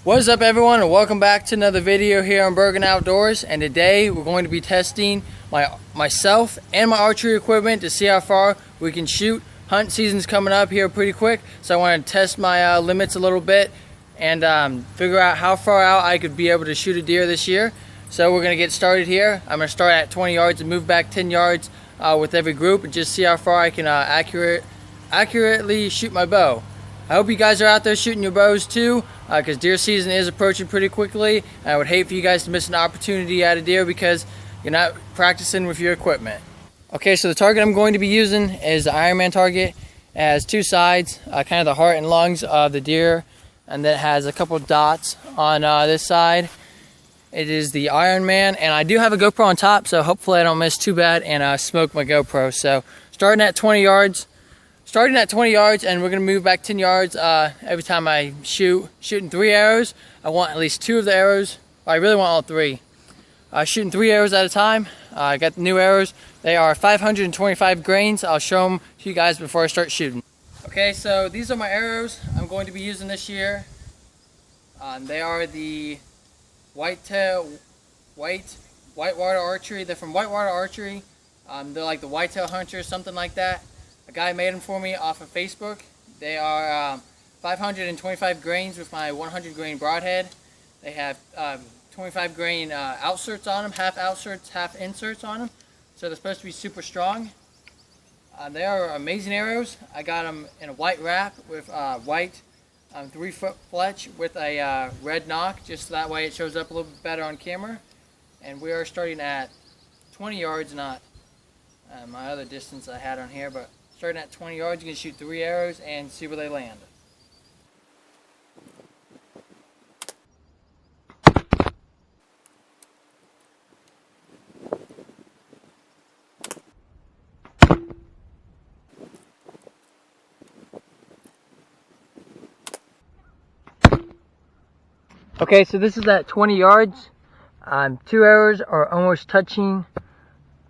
What is up, everyone, and welcome back to another video here on Bergen Outdoors. And today we're going to be testing myself and my archery equipment to see how far we can shoot. Hunt season's coming up here pretty quick, so I want to test my limits a little bit and figure out how far out I could be able to shoot a deer this year. So we're going to get started here. I'm going to start at 20 yards and move back 10 yards with every group and just see how far I can accurately shoot my bow. I hope you guys are out there shooting your bows too, because deer season is approaching pretty quickly. And I would hate for you guys to miss an opportunity at a deer because you're not practicing with your equipment. Okay, so the target I'm going to be using is the Ironman target. It has two sides, kind of the heart and lungs of the deer, and then it has a couple dots on this side. It is the Ironman, and I do have a GoPro on top, so hopefully I don't miss too bad and smoke my GoPro. So starting at 20 yards, and we're going to move back 10 yards every time I shooting 3 arrows. I want at least 2 of the arrows. I really want all 3. Shooting 3 arrows at a time. I got the new arrows. They are 525 grains. I'll show them to you guys before I start shooting. Okay, so these are my arrows I'm going to be using this year. They are the Whitewater Archery. They're from Whitewater Archery. They're like the Whitetail Hunter, something like that. A guy made them for me off of Facebook. They are 525 grains with my 100 grain broadhead. They have 25 grain outserts on them, half outserts, half inserts on them. So they're supposed to be super strong. They are amazing arrows. I got them in a white wrap with white 3-foot fletch with a red knock, just so that way it shows up a little bit better on camera. And we are starting at 20 yards, not my other distance I had on here, but starting at 20 yards, you can shoot 3 arrows and see where they land. Okay, so this is at 20 yards. 2 arrows are almost touching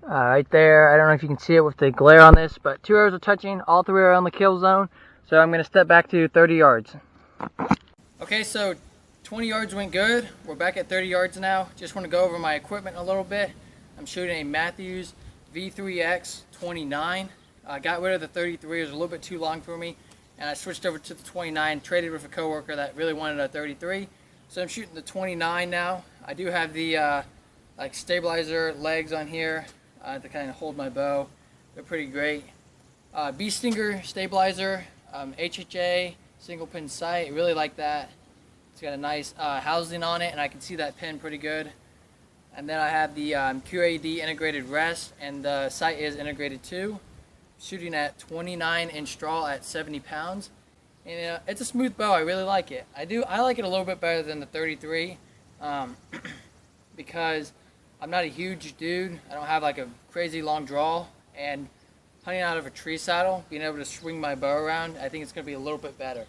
right there. I don't know if you can see it with the glare on this, but 2 arrows are touching. All 3 are on the kill zone. So I'm going to step back to 30 yards. Okay, so 20 yards went good. We're back at 30 yards now. Just want to go over my equipment a little bit. I'm shooting a Mathews V3X 29. I got rid of the 33. It was a little bit too long for me, and I switched over to the 29. Traded with a coworker that really wanted a 33. So I'm shooting the 29 now. I do have the like stabilizer legs on here to kind of hold my bow. They're pretty great. Bee Stinger stabilizer, HHA single pin sight. I really like that. It's got a nice housing on it, and I can see that pin pretty good. And then I have the QAD integrated rest, and the sight is integrated too. Shooting at 29-inch straw at 70 pounds. And it's a smooth bow. I really like it. I like it a little bit better than the 33 because I'm not a huge dude. I don't have like a crazy long draw, and hunting out of a tree saddle, being able to swing my bow around, I think it's going to be a little bit better.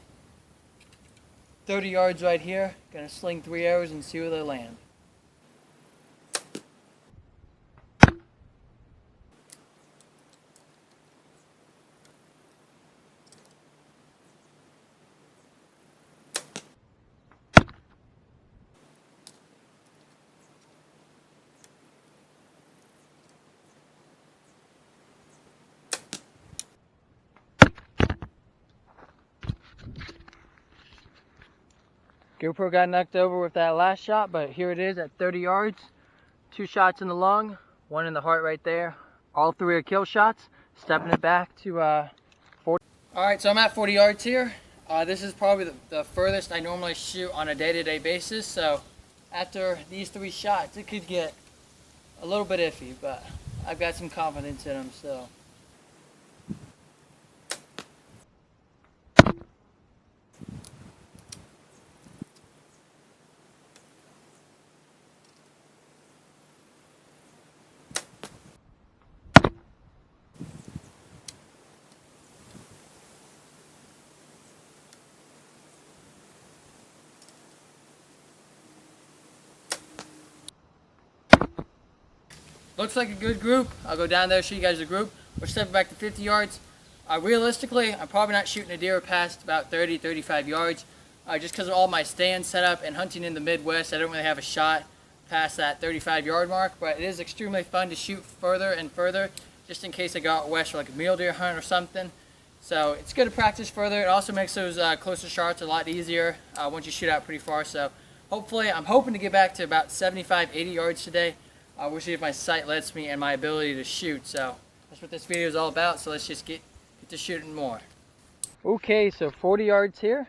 30 yards right here. Going to sling 3 arrows and see where they land. GoPro got knocked over with that last shot, but here it is at 30 yards. 2 shots in the lung, 1 in the heart right there. All 3 are kill shots. Stepping it back to 40. Alright, so I'm at 40 yards here. This is probably the furthest I normally shoot on a day-to-day basis, so after these 3 shots, it could get a little bit iffy, but I've got some confidence in them, so. Looks like a good group. I'll go down there, show you guys the group. We're stepping back to 50 yards. Realistically, I'm probably not shooting a deer past about 30, 35 yards. just because of all my stand setup and hunting in the Midwest. I don't really have a shot past that 35-yard mark, but it is extremely fun to shoot further and further, just in case I go out west for like a mule deer hunt or something. So it's good to practice further. It also makes those closer shots a lot easier once you shoot out pretty far. So hopefully, I'm hoping to get back to about 75, 80 yards today. We'll see if my sight lets me and my ability to shoot. So that's what this video is all about. So let's just get to shooting more. Okay, so 40 yards here.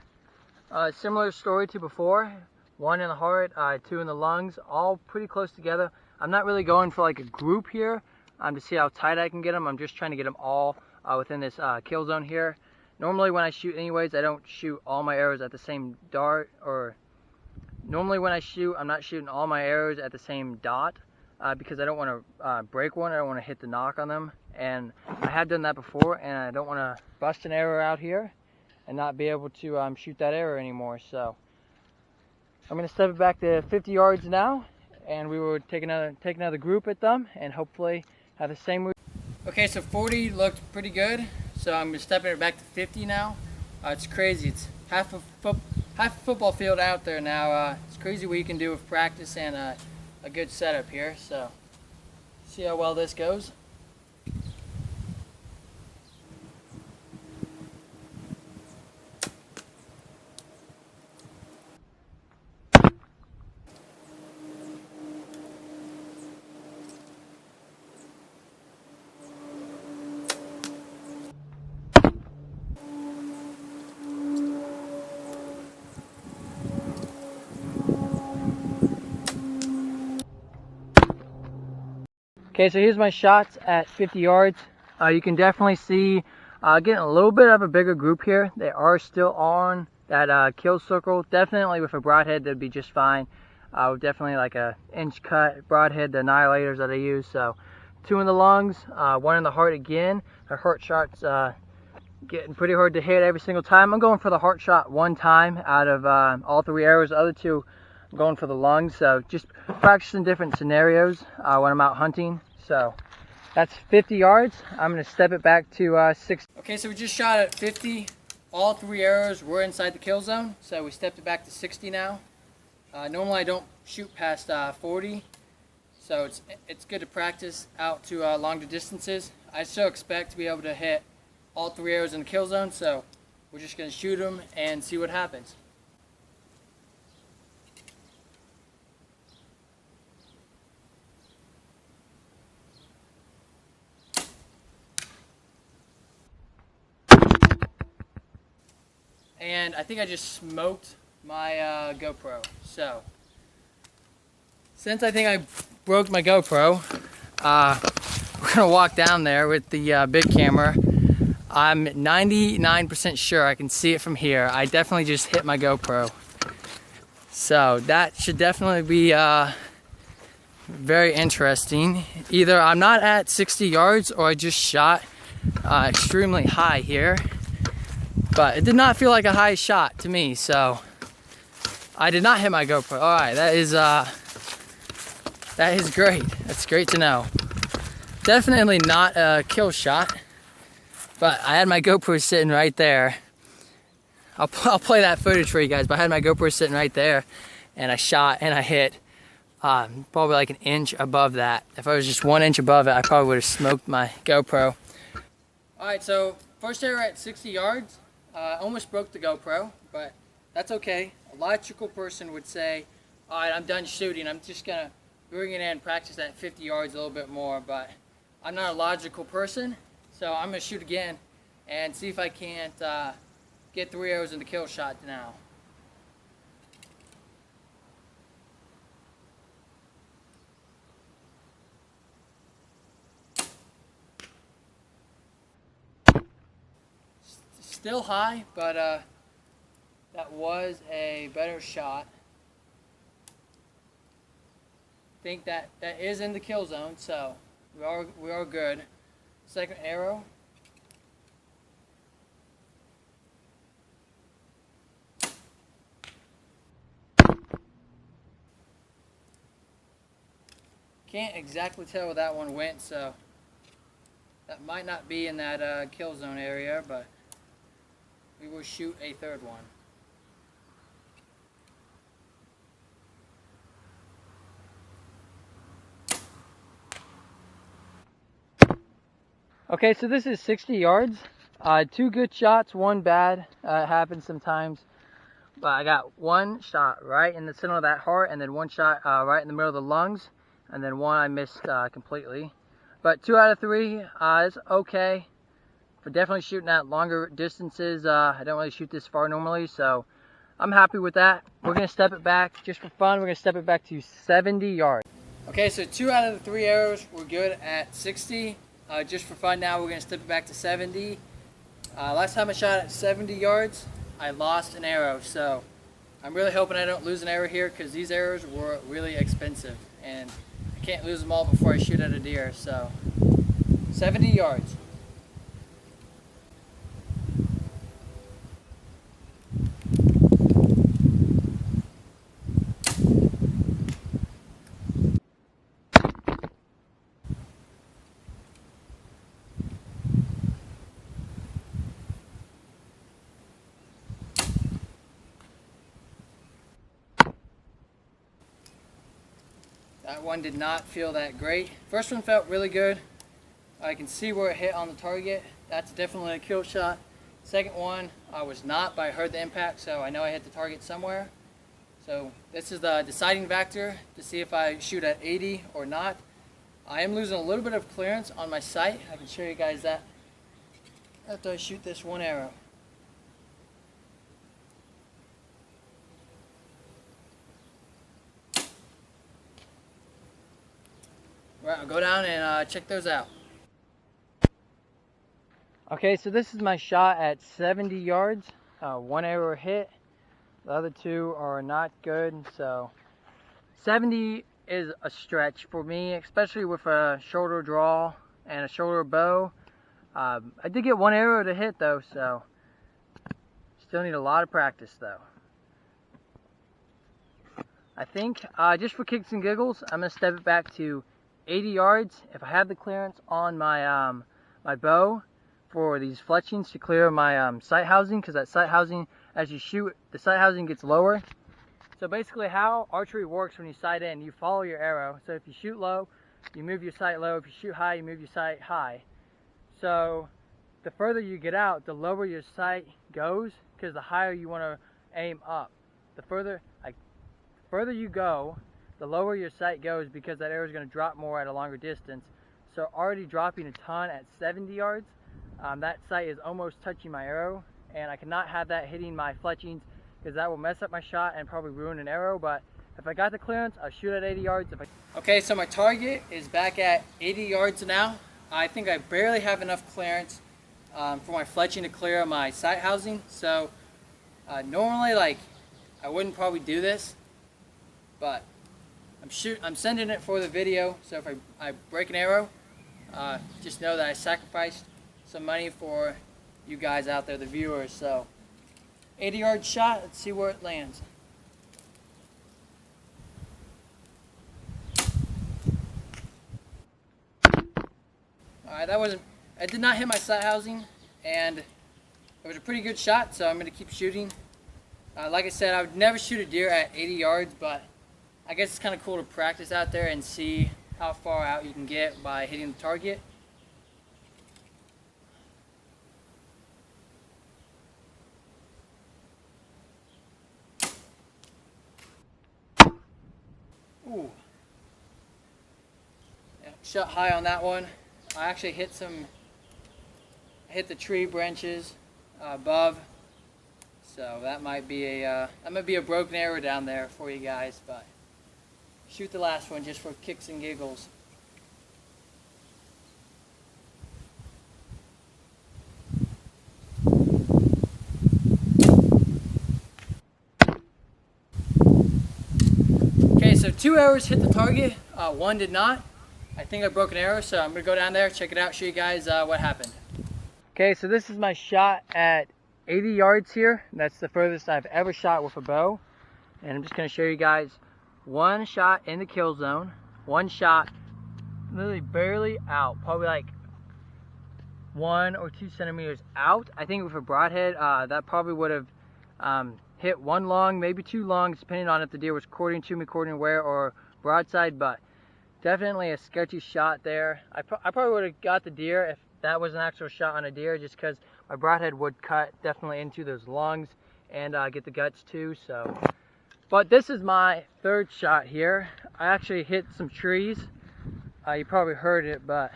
Similar story to before. 1 in the heart, 2 in the lungs, all pretty close together. I'm not really going for like a group here to see how tight I can get them. I'm just trying to get them all within this kill zone here. Normally when I shoot anyways, I don't shoot all my arrows at the same dart, or normally when I shoot, I'm not shooting all my arrows at the same dot because I don't want to break one. I don't want to hit the nock on them. And I have done that before, and I don't want to bust an arrow out here and not be able to shoot that arrow anymore. So I'm going to step it back to 50 yards now, and we will take another group at them and hopefully have the same move. Okay, so 40 looked pretty good, so I'm stepping it back to 50 now. It's crazy. It's half a football field out there now. It's crazy what you can do with practice and a good setup here. So see how well this goes. Okay, so here's my shots at 50 yards. You can definitely see getting a little bit of a bigger group here. They are still on that kill circle. Definitely with a broadhead, that'd be just fine. Definitely like a inch cut broadhead, the annihilators that I use. So 2 in the lungs, 1 in the heart again. The heart shot's getting pretty hard to hit every single time. I'm going for the heart shot 1 time out of all 3 arrows. The other 2, I'm going for the lungs. So just practicing different scenarios when I'm out hunting. So that's 50 yards. I'm going to step it back to 60. Okay, so we just shot at 50. All 3 arrows were inside the kill zone. So we stepped it back to 60 now. Normally I don't shoot past 40. So it's good to practice out to longer distances. I still expect to be able to hit all 3 arrows in the kill zone. So we're just going to shoot them and see what happens. And I think I just smoked my GoPro. So, since I think I broke my GoPro, we're going to walk down there with the big camera. I'm 99% sure I can see it from here. I definitely just hit my GoPro. So, that should definitely be very interesting. Either I'm not at 60 yards or I just shot extremely high here. But it did not feel like a high shot to me, so I did not hit my GoPro. All right, that is great. That's great to know. Definitely not a kill shot, but I had my GoPro sitting right there. I'll play that footage for you guys, but I had my GoPro sitting right there, and I shot and I hit probably like an inch above that. If I was just 1 inch above it, I probably would have smoked my GoPro. All right, so first arrow at 60 yards. Almost broke the GoPro, but that's okay. A logical person would say, all right, I'm done shooting. I'm just going to bring it in and practice at 50 yards a little bit more, but I'm not a logical person, so I'm going to shoot again and see if I can't get 3 arrows in the kill shot now. Still high, but that was a better shot. I think that is in the kill zone, so we are good. Second arrow. Can't exactly tell where that one went, so that might not be in that kill zone area, but we will shoot a third one. Okay, so this is 60 yards. 2 good shots, 1 bad. It happens sometimes. But I got 1 shot right in the center of that heart, and then 1 shot right in the middle of the lungs, and then 1 I missed completely. But 2 out of 3 is okay. For definitely shooting at longer distances, I don't really shoot this far normally, so I'm happy with that. We're going to step it back, just for fun, we're going to step it back to 70 yards. Okay, so 2 out of the 3 arrows were good at 60. Just for fun now, we're going to step it back to 70. Last time I shot at 70 yards, I lost an arrow, so I'm really hoping I don't lose an arrow here because these arrows were really expensive and I can't lose them all before I shoot at a deer. So 70 yards. That one did not feel that great. First one felt really good. I can see where it hit on the target. That's definitely a kill shot. Second one I was not, but I heard the impact, so I know I hit the target somewhere. So this is the deciding factor to see if I shoot at 80 or not. I am losing a little bit of clearance on my sight. I can show you guys that after I shoot this 1 arrow. Right, I'll go down and check those out. Okay, so this is my shot at 70 yards. 1 arrow hit. The other 2 are not good, so 70 is a stretch for me, especially with a shoulder draw and a shoulder bow. I did get 1 arrow to hit though, so still need a lot of practice though. I think just for kicks and giggles, I'm gonna step it back to 80 yards. If I have the clearance on my my bow for these fletchings to clear my sight housing, because that sight housing, as you shoot, the sight housing gets lower. So basically how archery works when you sight in, you follow your arrow. So if you shoot low, you move your sight low. If you shoot high, you move your sight high. So the further you get out, the lower your sight goes, because the higher you want to aim up. The further you go, the lower your sight goes, because that arrow is going to drop more at a longer distance. So already dropping a ton at 70 yards, that sight is almost touching my arrow, and I cannot have that hitting my fletchings because that will mess up my shot and probably ruin an arrow. But if I got the clearance, I'll shoot at 80 yards. Okay, so my target is back at 80 yards now. I think I barely have enough clearance for my fletching to clear my sight housing. So normally, I wouldn't probably do this, but I'm sending it for the video. So if I break an arrow, just know that I sacrificed some money for you guys out there, the viewers. So 80-yard shot, let's see where it lands. Alright, I did not hit my sight housing, and it was a pretty good shot, so I'm going to keep shooting. Like I said, I would never shoot a deer at 80 yards, but I guess it's kind of cool to practice out there and see how far out you can get by hitting the target. Ooh. Yeah, shot high on that one. I actually hit the tree branches above, so that might be a broken arrow down there for you guys. But shoot the last one just for kicks and giggles. Okay, so 2 arrows hit the target, 1 did not. I think I broke an arrow, so I'm going to go down there, check it out, show you guys what happened. Okay, so this is my shot at 80 yards here. That's the furthest I've ever shot with a bow. And I'm just going to show you guys 1 shot in the kill zone, 1 shot literally barely out, probably like 1 or 2 centimeters out. I think with a broadhead, that probably would have hit 1 lung, maybe 2 lungs, depending on if the deer was quartering to me, quartering where, or broadside. But definitely a sketchy shot there. I probably would have got the deer that was an actual shot on a deer, just because my broadhead would cut definitely into those lungs and get the guts too. So, but this is my third shot here. I actually hit some trees. You probably heard it, but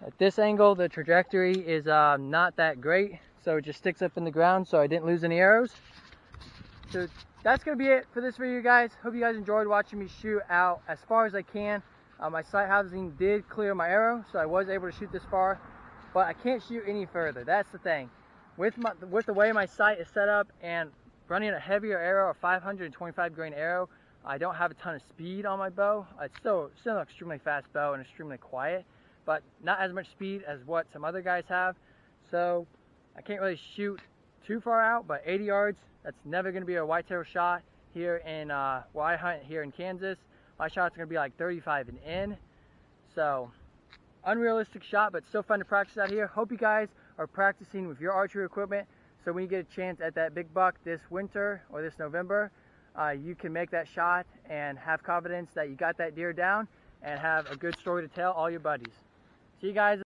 at this angle, the trajectory is not that great, so it just sticks up in the ground, so I didn't lose any arrows. So that's going to be it for this video, guys. Hope you guys enjoyed watching me shoot out as far as I can. My sight housing did clear my arrow, so I was able to shoot this far, but I can't shoot any further. That's the thing. With the way my sight is set up and running a heavier arrow, a 525 grain arrow, I don't have a ton of speed on my bow. It's still an extremely fast bow and extremely quiet, but not as much speed as what some other guys have. So I can't really shoot too far out, but 80 yards, that's never going to be a whitetail shot here in where I hunt here in Kansas. My shot's going to be like 35 and in. So unrealistic shot, but still fun to practice out here. Hope you guys are practicing with your archery equipment, so when you get a chance at that big buck this winter or this November, you can make that shot and have confidence that you got that deer down and have a good story to tell all your buddies. See you guys.